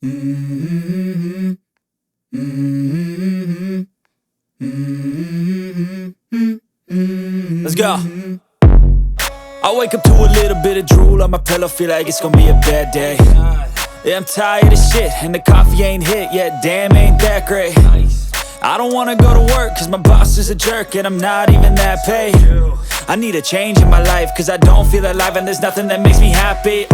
Let's go. I wake up to a little bit of drool on my pillow, feel like it's gonna be a bad day. Yeah, I'm tired of shit, and the coffee ain't hit yet, damn, ain't that great. I don't wanna go to work, cause my boss is a jerk, and I'm not even that paid. I need a change in my life, cause I don't feel alive, and there's nothing that makes me happy.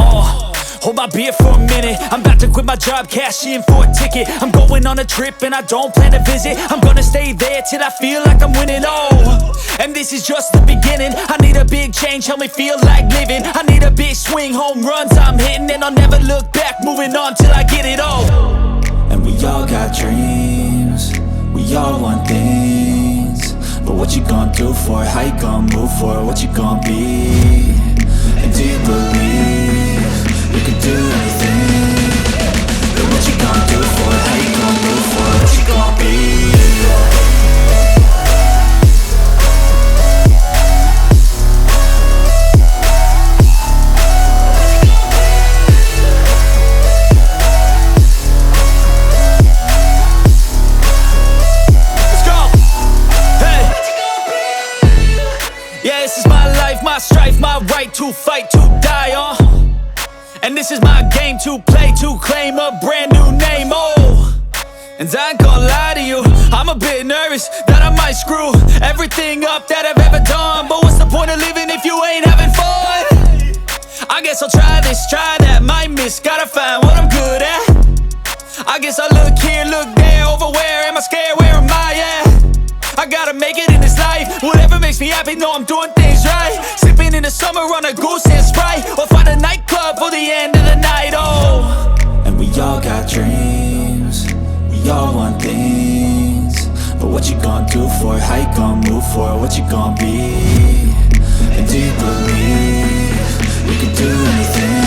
Hold my beer for a minute, I'm about to quit my job, cash in for a ticket. I'm going on a trip and I don't plan to visit. I'm gonna stay there till I feel like I'm winning, and this is just the beginning. I need a big change, help me feel like living. I need a big swing, home runs I'm hitting, and I'll never look back, moving on till I get it all. And we all got dreams, we all want things, but what you gonna do for it? How you gonna move for it? What you gonna be? And do you believe you can do anything? But what you gonna do for it? How you gonna move for it? What you gonna be? My strife, my right to fight, to die on. And this is my game to play, to claim a brand new name, And I ain't gonna lie to you, I'm a bit nervous that I might screw everything up that I've ever done. But what's the point of living if you ain't having fun? I guess I'll try this, try that, might miss, gotta find what I'm good at. I guess I look here, look there, over where am I scared, where am I at? I gotta make it in this life, whatever makes me happy, know I'm doing things right. Sipping in the summer on a goose and Sprite, or find a nightclub for the end of the night, And we all got dreams, we all want things, but what you gonna do for it? How you gonna move for it? What you gonna be? And do you believe you can do anything?